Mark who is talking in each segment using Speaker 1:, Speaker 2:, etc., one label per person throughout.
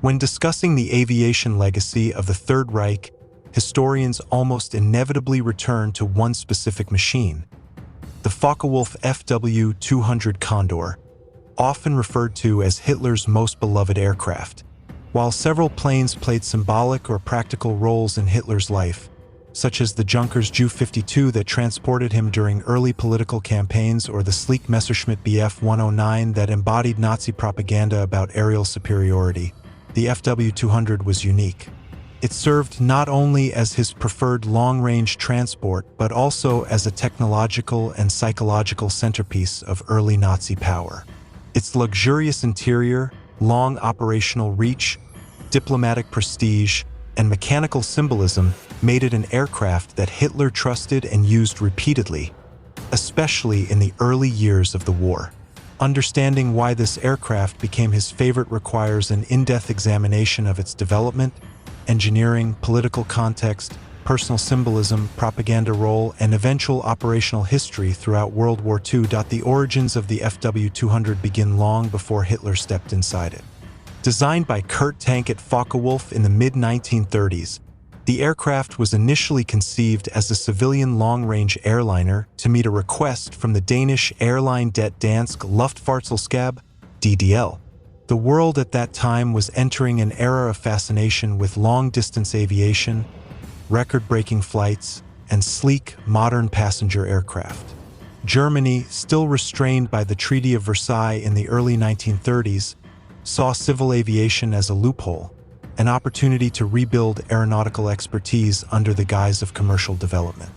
Speaker 1: When discussing the aviation legacy of the Third Reich, historians almost inevitably return to one specific machine, the Focke-Wulf Fw 200 Condor, often referred to as Hitler's most beloved aircraft. While several planes played symbolic or practical roles in Hitler's life, such as the Junkers Ju 52 that transported him during early political campaigns or the sleek Messerschmitt Bf 109 that embodied Nazi propaganda about aerial superiority, the Fw 200 was unique. It served not only as his preferred long-range transport, but also as a technological and psychological centerpiece of early Nazi power. Its luxurious interior, long operational reach, diplomatic prestige, and mechanical symbolism made it an aircraft that Hitler trusted and used repeatedly, especially in the early years of the war. Understanding why this aircraft became his favorite requires an in-depth examination of its development, engineering, political context, personal symbolism, propaganda role, and eventual operational history throughout World War II. The origins of the Fw 200 begin long before Hitler stepped inside it. Designed by Kurt Tank at Focke-Wulf in the mid-1930s, the aircraft was initially conceived as a civilian long-range airliner to meet a request from the Danish airline Det Danske Luftfartsselskab, DDL. The world at that time was entering an era of fascination with long-distance aviation, record-breaking flights, and sleek, modern passenger aircraft. Germany, still restrained by the Treaty of Versailles in the early 1930s, saw civil aviation as a loophole, an opportunity to rebuild aeronautical expertise under the guise of commercial development.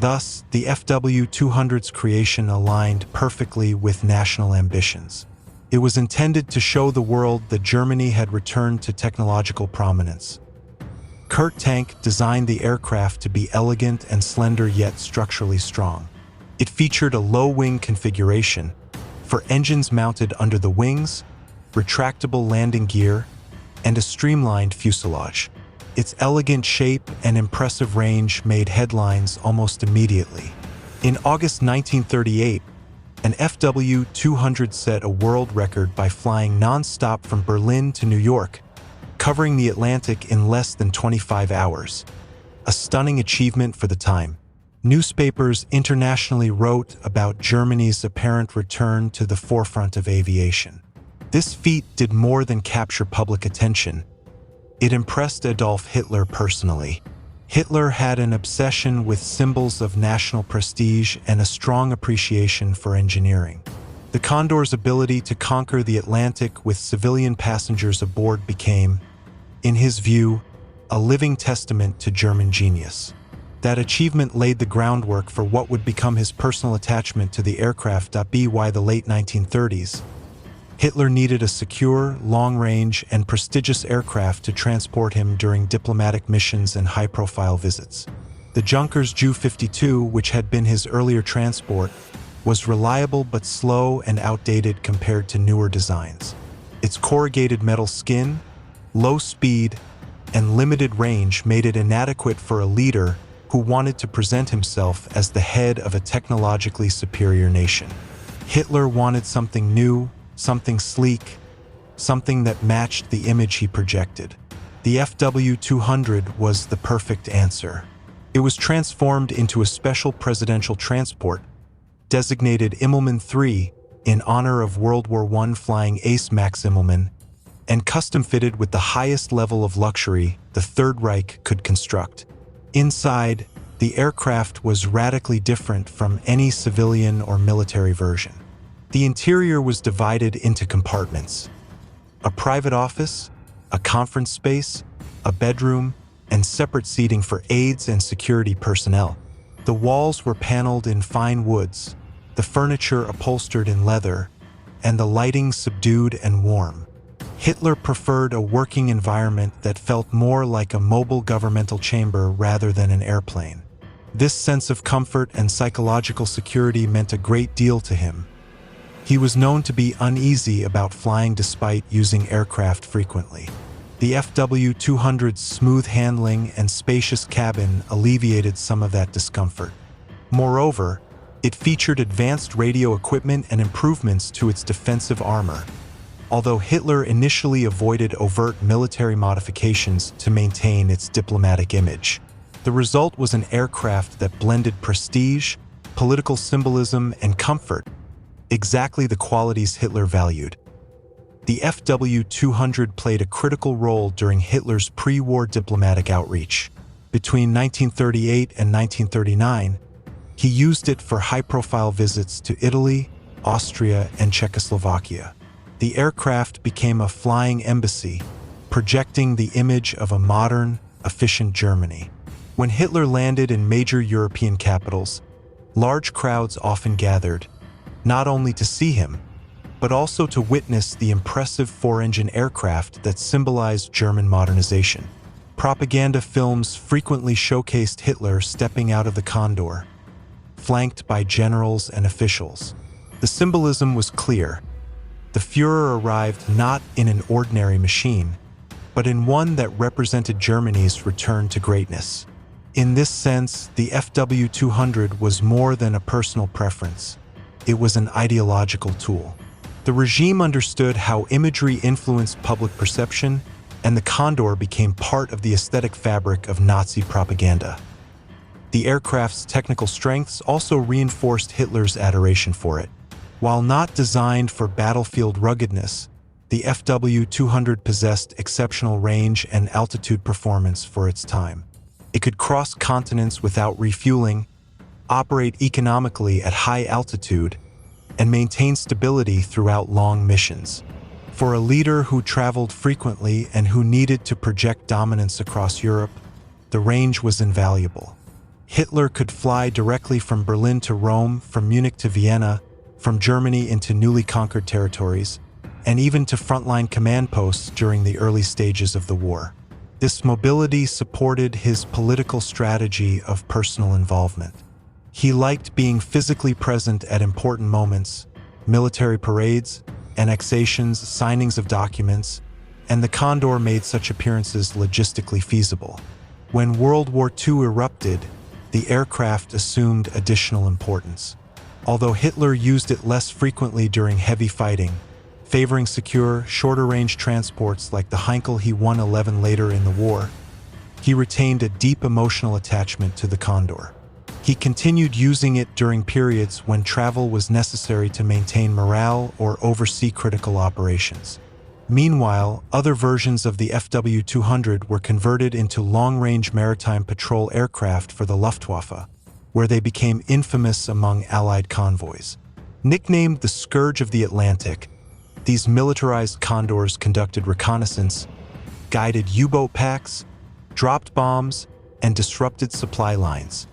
Speaker 1: Thus, the Fw 200's creation aligned perfectly with national ambitions. It was intended to show the world that Germany had returned to technological prominence. Kurt Tank designed the aircraft to be elegant and slender yet structurally strong. It featured a low-wing configuration for engines mounted under the wings, retractable landing gear, and a streamlined fuselage. Its elegant shape and impressive range made headlines almost immediately. In August 1938, an Fw 200 set a world record by flying non-stop from Berlin to New York, covering the Atlantic in less than 25 hours. A stunning achievement for the time. Newspapers internationally wrote about Germany's apparent return to the forefront of aviation. This feat did more than capture public attention. It impressed Adolf Hitler personally. Hitler had an obsession with symbols of national prestige and a strong appreciation for engineering. The Condor's ability to conquer the Atlantic with civilian passengers aboard became, in his view, a living testament to German genius. That achievement laid the groundwork for what would become his personal attachment to the aircraft. By the late 1930s, Hitler needed a secure, long-range, and prestigious aircraft to transport him during diplomatic missions and high-profile visits. The Junkers Ju 52, which had been his earlier transport, was reliable but slow and outdated compared to newer designs. Its corrugated metal skin, low speed, and limited range made it inadequate for a leader who wanted to present himself as the head of a technologically superior nation. Hitler wanted something new, something sleek, something that matched the image he projected. The Fw 200 was the perfect answer. It was transformed into a special presidential transport, designated Immelmann III in honor of World War I flying ace Max Immelmann, and custom-fitted with the highest level of luxury the Third Reich could construct. Inside, the aircraft was radically different from any civilian or military version. The interior was divided into compartments: a private office, a conference space, a bedroom, and separate seating for aides and security personnel. The walls were paneled in fine woods, the furniture upholstered in leather, and the lighting subdued and warm. Hitler preferred a working environment that felt more like a mobile governmental chamber rather than an airplane. This sense of comfort and psychological security meant a great deal to him. He was known to be uneasy about flying despite using aircraft frequently. The Fw 200's smooth handling and spacious cabin alleviated some of that discomfort. Moreover, it featured advanced radio equipment and improvements to its defensive armor. although Hitler initially avoided overt military modifications to maintain its diplomatic image. The result was an aircraft that blended prestige, political symbolism, and comfort, exactly the qualities Hitler valued. The Fw-200 played a critical role during Hitler's pre-war diplomatic outreach. Between 1938 and 1939, he used it for high-profile visits to Italy, Austria, and Czechoslovakia. The aircraft became a flying embassy, projecting the image of a modern, efficient Germany. When Hitler landed in major European capitals, large crowds often gathered, not only to see him, but also to witness the impressive four-engine aircraft that symbolized German modernization. Propaganda films frequently showcased Hitler stepping out of the Condor, flanked by generals and officials. The symbolism was clear. The Führer arrived not in an ordinary machine, but in one that represented Germany's return to greatness. In this sense, the Fw-200 was more than a personal preference. It was an ideological tool. The regime understood how imagery influenced public perception, and the Condor became part of the aesthetic fabric of Nazi propaganda. The aircraft's technical strengths also reinforced Hitler's adoration for it. While not designed for battlefield ruggedness, the Fw-200 possessed exceptional range and altitude performance for its time. It could cross continents without refueling, operate economically at high altitude, and maintain stability throughout long missions. For a leader who traveled frequently and who needed to project dominance across Europe, the range was invaluable. Hitler could fly directly from Berlin to Rome, from Munich to Vienna, from Germany into newly conquered territories, and even to frontline command posts during the early stages of the war. This mobility supported his political strategy of personal involvement. He liked being physically present at important moments, military parades, annexations, signings of documents, and the Condor made such appearances logistically feasible. When World War II erupted, the aircraft assumed additional importance. Although Hitler used it less frequently during heavy fighting, favoring secure, shorter-range transports like the Heinkel He-111 later in the war, he retained a deep emotional attachment to the Condor. He continued using it during periods when travel was necessary to maintain morale or oversee critical operations. Meanwhile, other versions of the Fw-200 were converted into long-range maritime patrol aircraft for the Luftwaffe, where they became infamous among Allied convoys. Nicknamed the Scourge of the Atlantic, these militarized Condors conducted reconnaissance, guided U-boat packs, dropped bombs, and disrupted supply lines.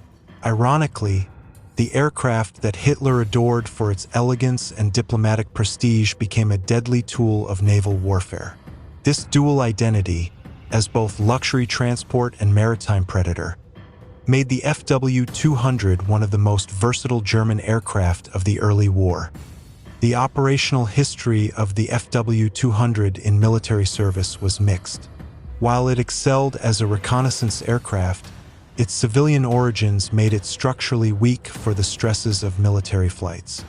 Speaker 1: Ironically, the aircraft that Hitler adored for its elegance and diplomatic prestige became a deadly tool of naval warfare. This dual identity, as both luxury transport and maritime predator, made the Fw-200 one of the most versatile German aircraft of the early war. The operational history of the Fw-200 in military service was mixed. While it excelled as a reconnaissance aircraft, its civilian origins made it structurally weak for the stresses of military flights.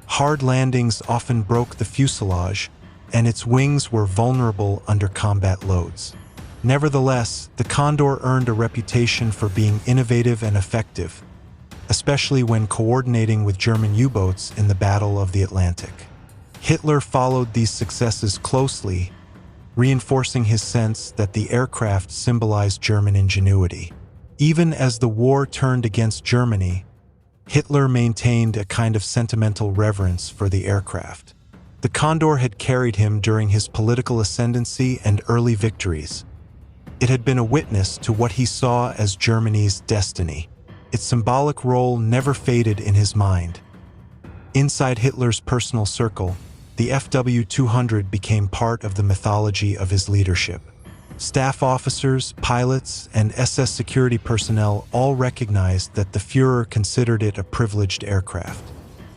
Speaker 1: Hard landings often broke the fuselage, and its wings were vulnerable under combat loads. Nevertheless, the Condor earned a reputation for being innovative and effective, especially when coordinating with German U-boats in the Battle of the Atlantic. Hitler followed these successes closely, reinforcing his sense that the aircraft symbolized German ingenuity. Even as the war turned against Germany, Hitler maintained a kind of sentimental reverence for the aircraft. The Condor had carried him during his political ascendancy and early victories. It had been a witness to what he saw as Germany's destiny. Its symbolic role never faded in his mind. Inside Hitler's personal circle, the Fw-200 became part of the mythology of his leadership. Staff officers, pilots, and SS security personnel all recognized that the Führer considered it a privileged aircraft.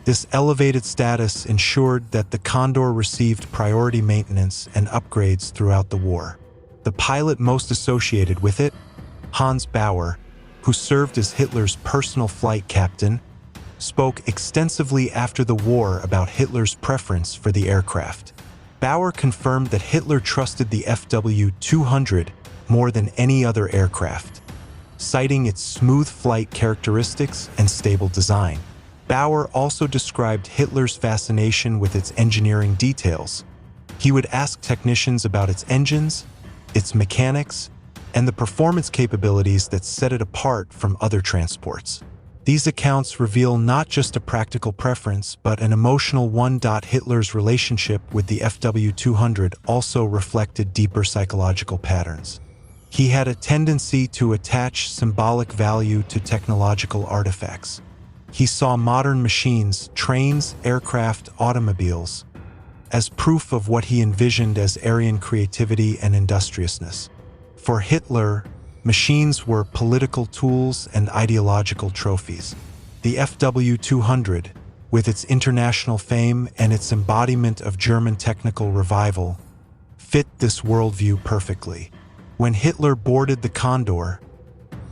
Speaker 1: This elevated status ensured that the Condor received priority maintenance and upgrades throughout the war. The pilot most associated with it, Hans Bauer, who served as Hitler's personal flight captain, spoke extensively after the war about Hitler's preference for the aircraft. Bauer confirmed that Hitler trusted the Fw-200 more than any other aircraft, citing its smooth flight characteristics and stable design. Bauer also described Hitler's fascination with its engineering details. He would ask technicians about its engines, its mechanics, and the performance capabilities that set it apart from other transports. These accounts reveal not just a practical preference, but an emotional one. Hitler's relationship with the Fw-200 also reflected deeper psychological patterns. He had a tendency to attach symbolic value to technological artifacts. He saw modern machines, trains, aircraft, automobiles, as proof of what he envisioned as Aryan creativity and industriousness. For Hitler, machines were political tools and ideological trophies. The Fw-200, with its international fame and its embodiment of German technical revival, fit this worldview perfectly. When Hitler boarded the Condor,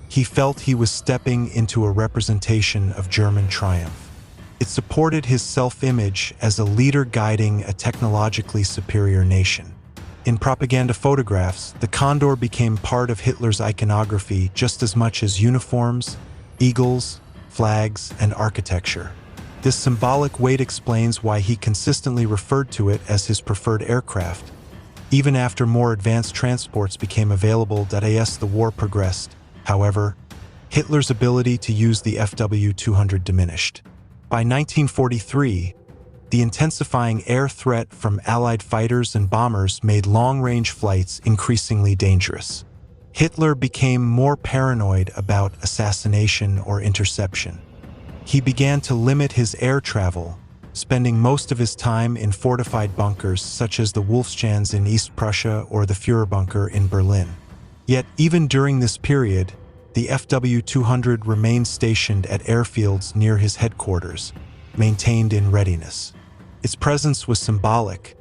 Speaker 1: he felt he was stepping into a representation of German triumph. It supported his self-image as a leader guiding a technologically superior nation. In propaganda photographs, the Condor became part of Hitler's iconography just as much as uniforms, eagles, flags, and architecture. This symbolic weight explains why he consistently referred to it as his preferred aircraft, even after more advanced transports became available. As the war progressed, however, Hitler's ability to use the Fw-200 diminished. By 1943, the intensifying air threat from Allied fighters and bombers made long-range flights increasingly dangerous. Hitler became more paranoid about assassination or interception. He began to limit his air travel, spending most of his time in fortified bunkers such as the Wolfschanze in East Prussia or the Führer bunker in Berlin. Yet, even during this period, the Fw-200 remained stationed at airfields near his headquarters, maintained in readiness. Its presence was symbolic,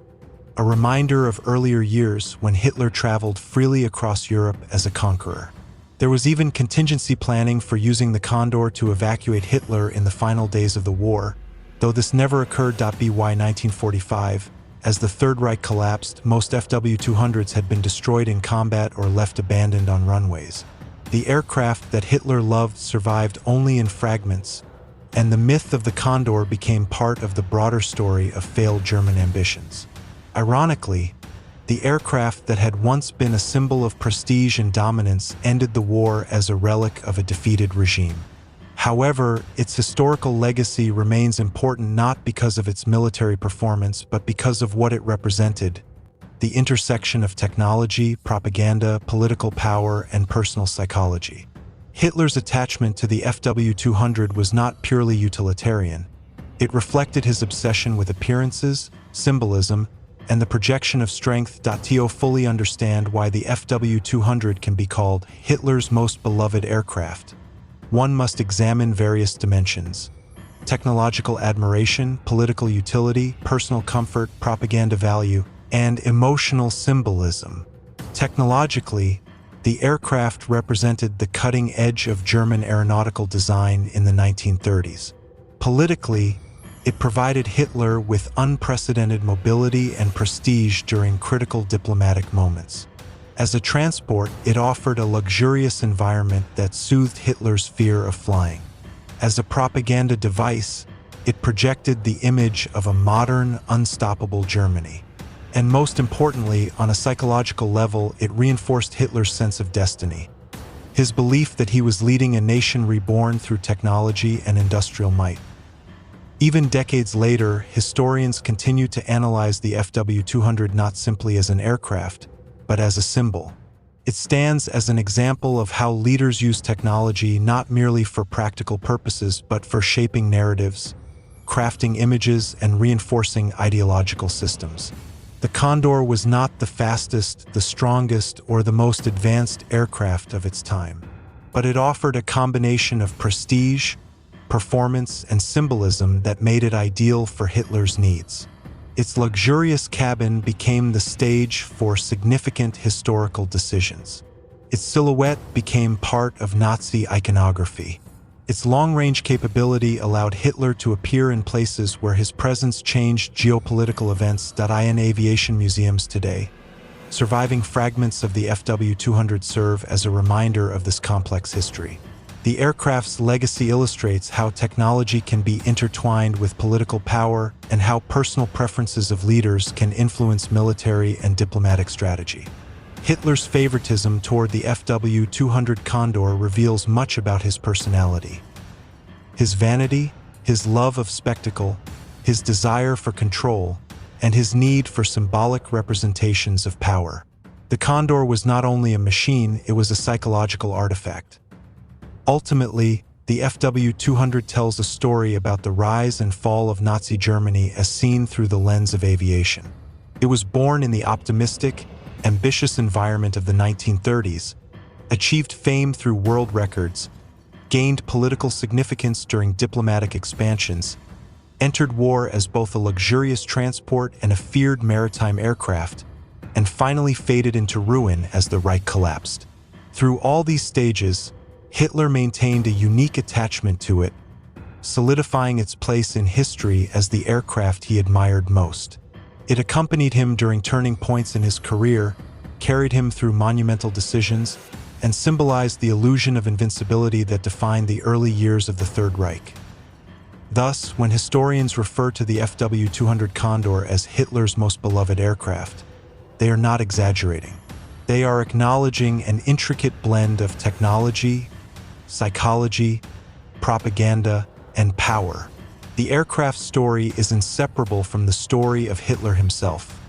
Speaker 1: a reminder of earlier years when Hitler traveled freely across Europe as a conqueror. There was even contingency planning for using the Condor to evacuate Hitler in the final days of the war, though this never occurred. By 1945, as the Third Reich collapsed, most Fw-200s had been destroyed in combat or left abandoned on runways. The aircraft that Hitler loved survived only in fragments, and the myth of the Condor became part of the broader story of failed German ambitions. Ironically, the aircraft that had once been a symbol of prestige and dominance ended the war as a relic of a defeated regime. However, its historical legacy remains important not because of its military performance, but because of what it represented: the intersection of technology, propaganda, political power, and personal psychology. Hitler's attachment to the Fw-200 was not purely utilitarian. It reflected his obsession with appearances, symbolism, and the projection of strength. To fully understand why the Fw-200 can be called Hitler's most beloved aircraft, one must examine various dimensions: technological admiration, political utility, personal comfort, propaganda value, and emotional symbolism. Technologically, the aircraft represented the cutting edge of German aeronautical design in the 1930s. Politically, it provided Hitler with unprecedented mobility and prestige during critical diplomatic moments. As a transport, it offered a luxurious environment that soothed Hitler's fear of flying. As a propaganda device, it projected the image of a modern, unstoppable Germany. And most importantly, on a psychological level, it reinforced Hitler's sense of destiny, his belief that he was leading a nation reborn through technology and industrial might. Even decades later, historians continue to analyze the Fw-200 not simply as an aircraft, but as a symbol. It stands as an example of how leaders use technology not merely for practical purposes, but for shaping narratives, crafting images, and reinforcing ideological systems. The Condor was not the fastest, the strongest, or the most advanced aircraft of its time, but it offered a combination of prestige, performance, and symbolism that made it ideal for Hitler's needs. Its luxurious cabin became the stage for significant historical decisions. Its silhouette became part of Nazi iconography, Its long-range capability allowed Hitler to appear in places where his presence changed geopolitical events. In aviation museums today, surviving fragments of the Fw-200 serve as a reminder of this complex history. The aircraft's legacy illustrates how technology can be intertwined with political power and how personal preferences of leaders can influence military and diplomatic strategy. Hitler's favoritism toward the Fw-200 Condor reveals much about his personality. His vanity, his love of spectacle, his desire for control, and his need for symbolic representations of power. The Condor was not only a machine, it was a psychological artifact. Ultimately, the Fw-200 tells a story about the rise and fall of Nazi Germany as seen through the lens of aviation. It was born in the optimistic, ambitious environment of the 1930s, achieved fame through world records, gained political significance during diplomatic expansions, entered war as both a luxurious transport and a feared maritime aircraft, and finally faded into ruin as the Reich collapsed. Through all these stages, Hitler maintained a unique attachment to it, solidifying its place in history as the aircraft he admired most. It accompanied him during turning points in his career, carried him through monumental decisions, and symbolized the illusion of invincibility that defined the early years of the Third Reich. Thus, when historians refer to the Fw-200 Condor as Hitler's most beloved aircraft, they are not exaggerating. They are acknowledging an intricate blend of technology, psychology, propaganda, and power. The aircraft's story is inseparable from the story of Hitler himself.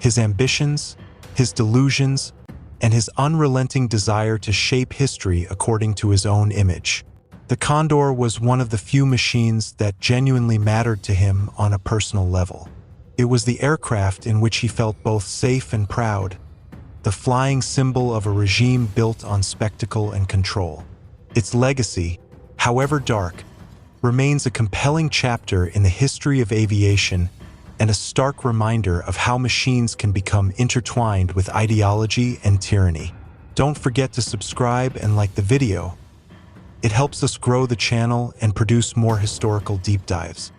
Speaker 1: His ambitions, his delusions, and his unrelenting desire to shape history according to his own image. The Condor was one of the few machines that genuinely mattered to him on a personal level. It was the aircraft in which he felt both safe and proud, the flying symbol of a regime built on spectacle and control. Its legacy, however dark, remains a compelling chapter in the history of aviation and a stark reminder of how machines can become intertwined with ideology and tyranny. Don't forget to subscribe and like the video. It helps us grow the channel and produce more historical deep dives.